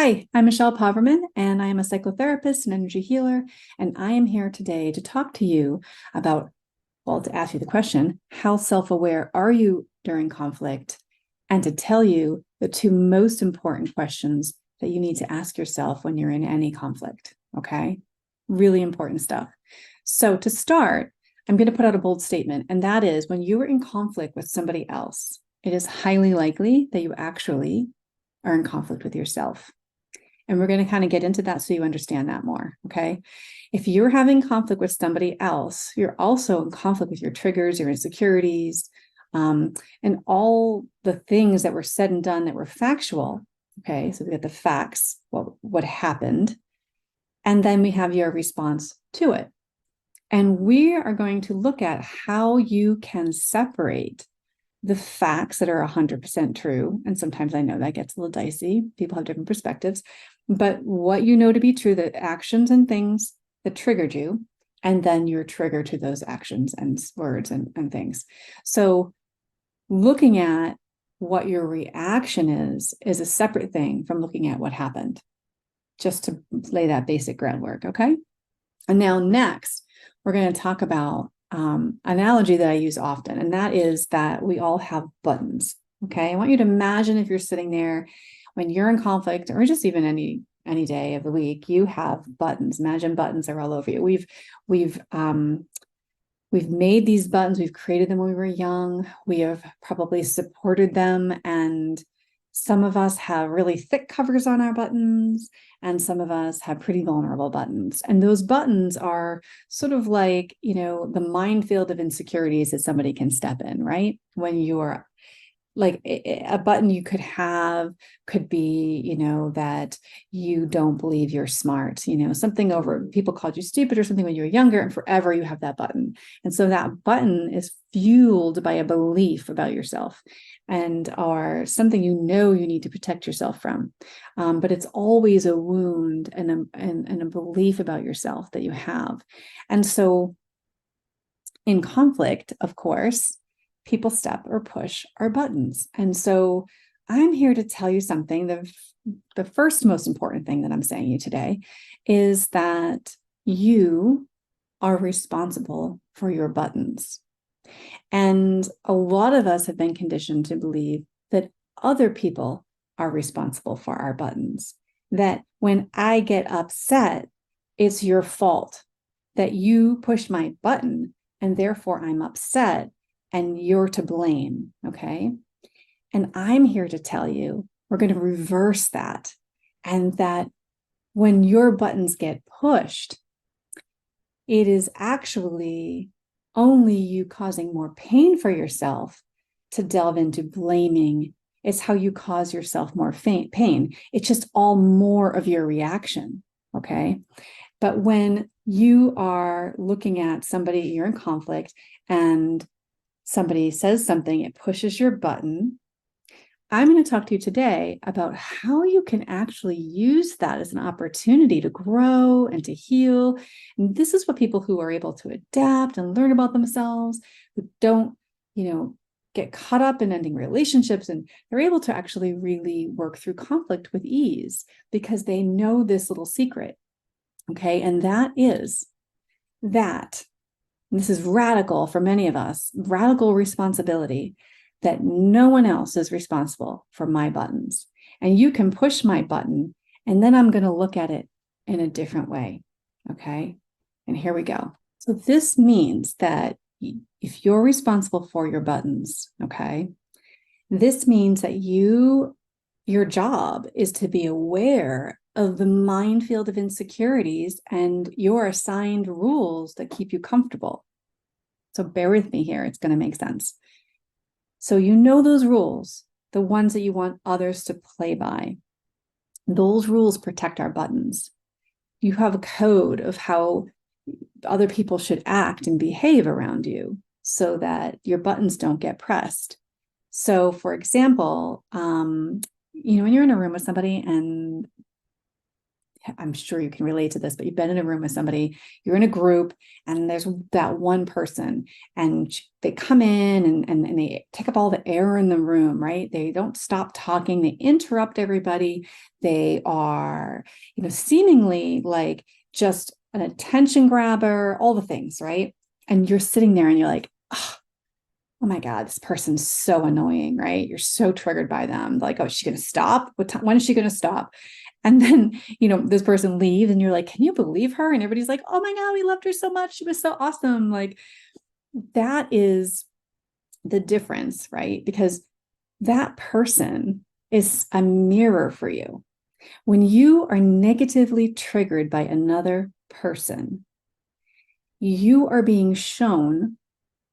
Hi, I'm Michelle Poverman, and I am a psychotherapist and energy healer. And I am here today to talk to you about, well, to ask you the question, how self-aware are you during conflict? And to tell you the two most important questions that you need to ask yourself when you're in any conflict. Okay. Really important stuff. So to start, I'm going to put out a bold statement, and that is when you are in conflict with somebody else, it is highly likely that you actually are in conflict with yourself. And we're going to kind of get into that so you understand that more. Okay. If you're having conflict with somebody else, you're also in conflict with your triggers, your insecurities, and all the things that were said and done that were factual. Okay. So we got the facts, what happened. And then we have your response to it. And we are going to look at how you can separate the facts that are 100% true. And sometimes I know that gets a little dicey. People have different perspectives. But what you know to be true, the actions and things that triggered you, and then your trigger to those actions and words and things. So looking at what your reaction is a separate thing from looking at what happened, just to lay that basic groundwork. Okay. And now next, we're going to talk about analogy that I use often, and that is that we all have buttons. Okay. I want you to imagine if you're sitting there when you're in conflict, or just even any day of the week, you have buttons. Imagine buttons are all over you. We've made these buttons. We've created them when we were young. We have probably supported them, and some of us have really thick covers on our buttons, and some of us have pretty vulnerable buttons. And those buttons are sort of like, the minefield of insecurities that somebody can step in, right? When you're like a button you could have could be, that you don't believe you're smart, something over people called you stupid or something when you were younger, and forever you have that button. And so that button is fueled by a belief about yourself and or something you need to protect yourself from. But it's always a wound and a belief about yourself that you have. And so in conflict, of course, people step or push our buttons. And so I'm here to tell you something. The first most important thing that I'm saying to you today is that you are responsible for your buttons. And a lot of us have been conditioned to believe that other people are responsible for our buttons, that when I get upset, it's your fault, that you push my button and therefore I'm upset and you're to blame. Okay. And I'm here to tell you, we're going to reverse that. And that when your buttons get pushed, it is actually only you causing more pain for yourself to delve into blaming. It's how you cause yourself more pain. It's just all more of your reaction. Okay. But when you are looking at somebody, you're in conflict, and somebody says something, it pushes your button. I'm going to talk to you today about how you can actually use that as an opportunity to grow and to heal. And this is what people who are able to adapt and learn about themselves, who don't, get caught up in ending relationships, and they're able to actually really work through conflict with ease because they know this little secret. Okay. And that is that, and this is radical for many of us, radical responsibility, that no one else is responsible for my buttons. And you can push my button, and then I'm going to look at it in a different way. Okay. And here we go. So this means that if you're responsible for your buttons, okay, this means that your job is to be aware of the minefield of insecurities and your assigned rules that keep you comfortable. So bear with me here. It's going to make sense. So those rules, the ones that you want others to play by. Those rules protect our buttons. You have a code of how other people should act and behave around you so that your buttons don't get pressed. So, for example, when you're in a room with somebody and I'm sure you can relate to this, but you've been in a room with somebody, you're in a group, and there's that one person, and they come in and they take up all the air in the room, right? They don't stop talking, they interrupt everybody. They are, seemingly like just an attention grabber, all the things, right? And you're sitting there and you're like, oh my God, this person's so annoying, right? You're so triggered by them. Like, oh, is she going to stop? When is she going to stop? And then, this person leaves and you're like, can you believe her? And everybody's like, oh my God, we loved her so much. She was so awesome. Like, that is the difference, right? Because that person is a mirror for you. When you are negatively triggered by another person, you are being shown,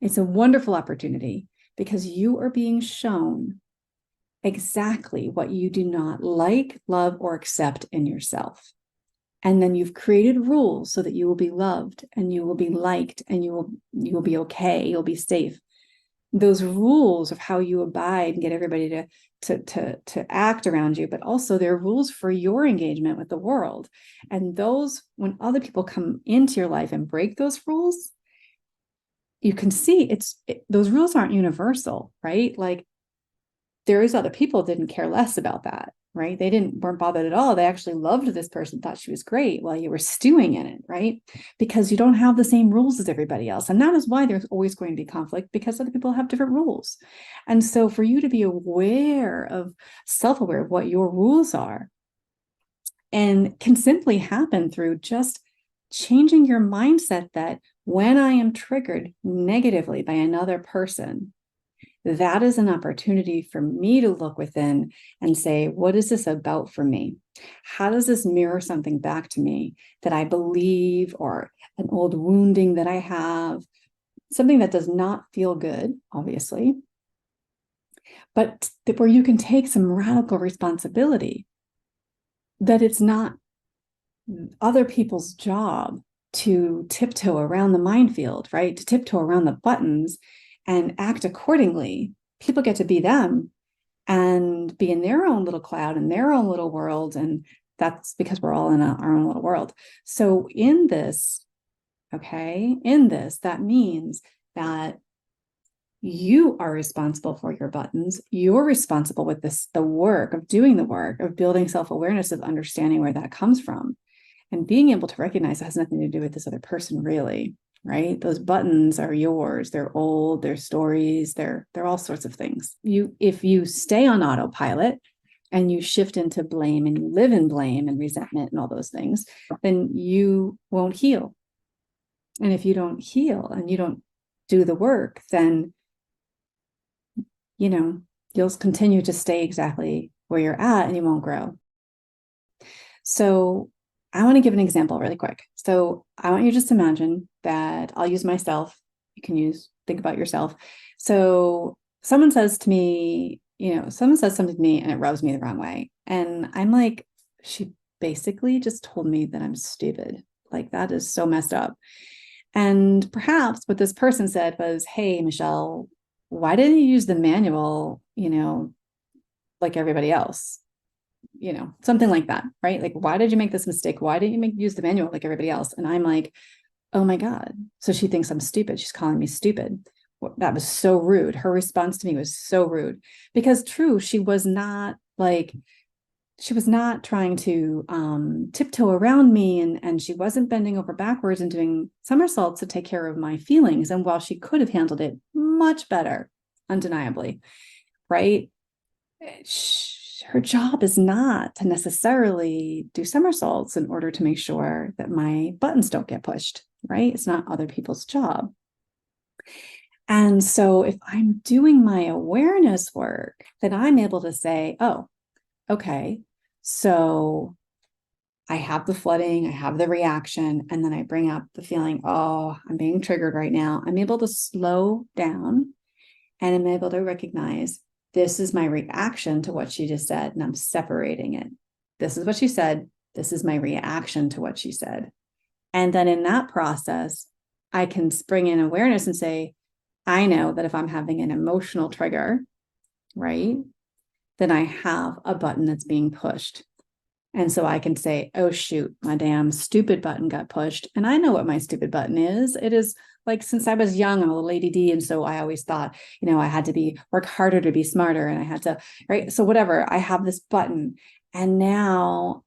it's a wonderful opportunity because you are being shown exactly what you do not like, love, or accept in yourself. And then you've created rules so that you will be loved and you will be liked and you will be okay, you'll be safe. Those rules of how you abide and get everybody to act around you, but also there are rules for your engagement with the world. And those, when other people come into your life and break those rules, you can see those rules aren't universal, right? Like, there is other people didn't care less about that, right? They weren't bothered at all. They actually loved this person, thought she was great while you were stewing in it, right? Because you don't have the same rules as everybody else. And that is why there's always going to be conflict, because other people have different rules. And so for you to be self-aware of what your rules are, and can simply happen through just changing your mindset that when I am triggered negatively by another person, that is an opportunity for me to look within and say, what is this about for me? How does this mirror something back to me that I believe, or an old wounding that I have, something that does not feel good, obviously, but where you can take some radical responsibility, that it's not other people's job to tiptoe around the minefield, right? To tiptoe around the buttons and act accordingly. People get to be them and be in their own little cloud, in their own little world. And that's because we're all in our own little world. So in this, that means that you are responsible for your buttons. You're responsible with the work of doing the work of building self-awareness, of understanding where that comes from, and being able to recognize it has nothing to do with this other person, really, right? Those buttons are yours. They're old, they're stories, they're all sorts of things. If you stay on autopilot and you shift into blame and you live in blame and resentment and all those things, then you won't heal. And if you don't heal and you don't do the work, then you'll continue to stay exactly where you're at and you won't grow. So I want to give an example really quick. So I want you to just imagine that I'll use myself. You can think about yourself. So someone says something to me and it rubs me the wrong way. And I'm like, she basically just told me that I'm stupid. Like, that is so messed up. And perhaps what this person said was, hey, Michelle, why didn't you use the manual, like everybody else? Something like that, right? Like, why did you make this mistake? Why didn't you use the manual like everybody else? And I'm like, oh my God. So she thinks I'm stupid. She's calling me stupid. That was so rude. Her response to me was so rude, because she was not trying to tiptoe around me, and she wasn't bending over backwards and doing somersaults to take care of my feelings. And while she could have handled it much better, undeniably, right? Her job is not to necessarily do somersaults in order to make sure that my buttons don't get pushed, right? It's not other people's job. And so if I'm doing my awareness work, then I'm able to say, oh, okay, so I have the flooding, I have the reaction, and then I bring up the feeling, oh, I'm being triggered right now. I'm able to slow down and I'm able to recognize, this is my reaction to what she just said, and I'm separating it. This is what she said. This is my reaction to what she said. And then in that process, I can bring in awareness and say, I know that if I'm having an emotional trigger, right, then I have a button that's being pushed. And so I can say, oh, shoot, my damn stupid button got pushed. And I know what my stupid button is. It is like, since I was young, I'm a little ADD. And so I always thought, I had to work harder to be smarter. And I had to, right. So whatever, I have this button. And now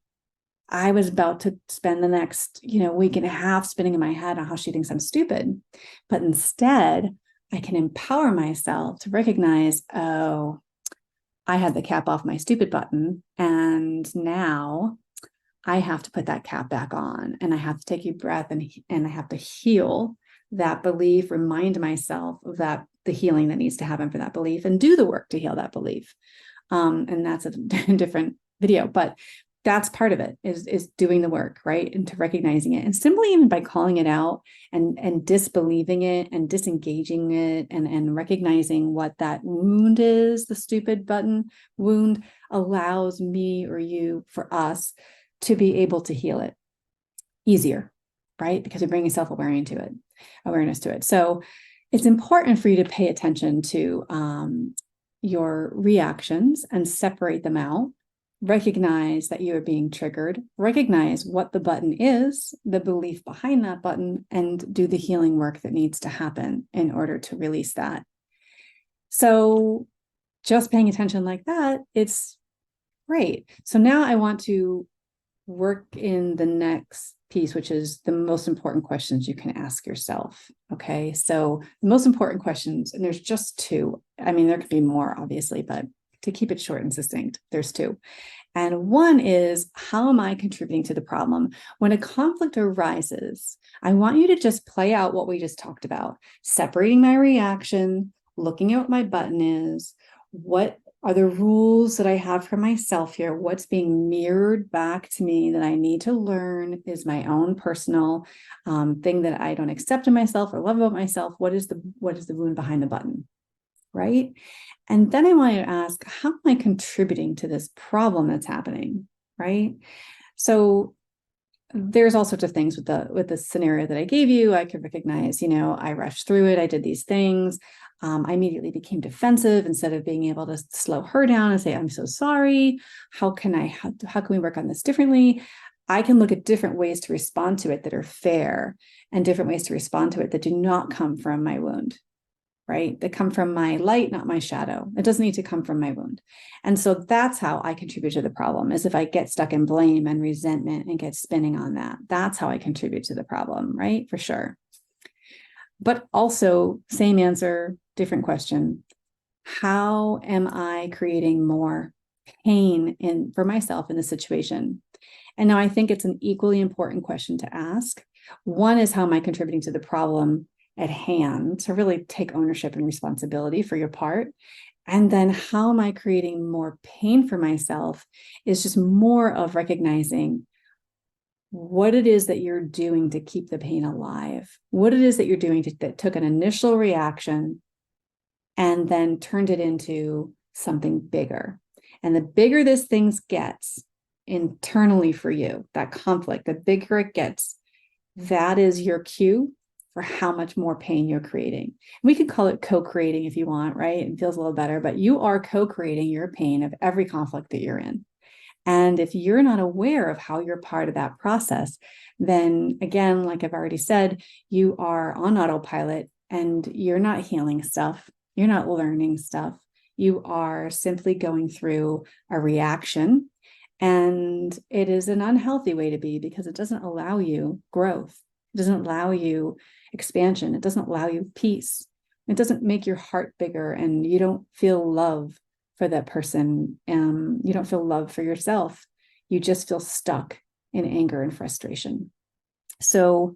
I was about to spend the next, week and a half spinning in my head on how she thinks I'm stupid. But instead, I can empower myself to recognize, oh, I had the cap off my stupid button. And now I have to put that cap back on, and I have to take a breath and I have to heal that belief, remind myself of that, the healing that needs to happen for that belief, and do the work to heal that belief. And that's a different video, but that's part of it, is doing the work, right? And to recognizing it, and simply even by calling it out and disbelieving it and disengaging it and recognizing what that wound is, the stupid button wound, allows me or you, for us, to be able to heal it easier, right? Because we're bringing awareness to it. So it's important for you to pay attention to your reactions and separate them out. Recognize that you are being triggered, recognize what the button is, the belief behind that button, and do the healing work that needs to happen in order to release that. So just paying attention like that, it's great. So now I want to work in the next piece, which is the most important questions you can ask yourself. Okay. So the most important questions, and there's just two. I mean, there could be more, obviously, but to keep it short and succinct, there's two. And one is, how am I contributing to the problem? When a conflict arises, I want you to just play out what we just talked about, separating my reaction, looking at what my button is, what are the rules that I have for myself here, what's being mirrored back to me that I need to learn is my own personal thing that I don't accept in myself or love about myself. What is the wound behind the button? Right? And then I want to ask, how am I contributing to this problem that's happening? Right? So there's all sorts of things with the scenario that I gave you. I could recognize, I rushed through it. I did these things. I immediately became defensive instead of being able to slow her down and say, I'm so sorry. How can we work on this differently? I can look at different ways to respond to it that are fair, and different ways to respond to it that do not come from my wound, right? That come from my light, not my shadow. It doesn't need to come from my wound. And so that's how I contribute to the problem, is if I get stuck in blame and resentment and get spinning on that. That's how I contribute to the problem, right? For sure. But also, same answer, different question. How am I creating more pain for myself in the situation? And now I think it's an equally important question to ask. One is, how am I contributing to the problem at hand, to really take ownership and responsibility for your part? And then, how am I creating more pain for myself, is just more of recognizing what it is that you're doing to keep the pain alive, what it is that you're doing that took an initial reaction and then turned it into something bigger. And the bigger this thing gets internally for you, that conflict, the bigger it gets, that is your cue for how much more pain you're creating. We could call it co-creating if you want, right? It feels a little better, but you are co-creating your pain of every conflict that you're in. And if you're not aware of how you're part of that process, then again, like I've already said, you are on autopilot and you're not healing stuff. You're not learning stuff. You are simply going through a reaction. And it is an unhealthy way to be, because it doesn't allow you growth. It doesn't allow you expansion. It doesn't allow you peace. It doesn't make your heart bigger, and you don't feel love for that person. You don't feel love for yourself. You just feel stuck in anger and frustration. So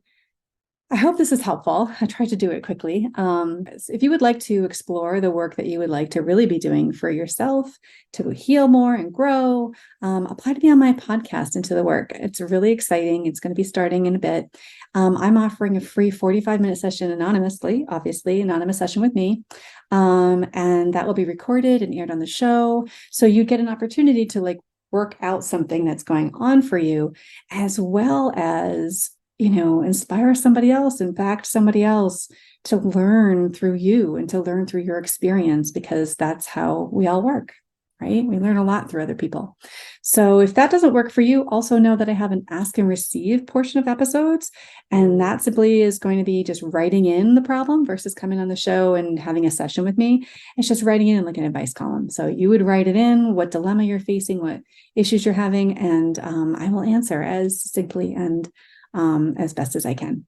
I hope this is helpful. I tried to do it quickly. If you would like to explore the work that you would like to really be doing for yourself to heal more and grow, apply to be on my podcast, Into the Work. It's really exciting. It's going to be starting in a bit. I'm offering a free 45-minute session anonymously, obviously, anonymous session with me. And that will be recorded and aired on the show. So you get an opportunity to work out something that's going on for you, as well as inspire somebody else, impact somebody else to learn through you and to learn through your experience, because that's how we all work. right? We learn a lot through other people. So if that doesn't work for you, also know that I have an ask and receive portion of episodes. And that simply is going to be just writing in the problem versus coming on the show and having a session with me. It's just writing in like an advice column. So you would write it in, what dilemma you're facing, what issues you're having, and I will answer as simply and as best as I can.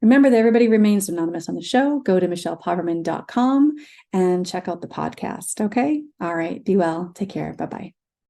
Remember that everybody remains anonymous on the show. Go to michellepauverman.com and check out the podcast. Okay. All right. Be well. Take care. Bye-bye.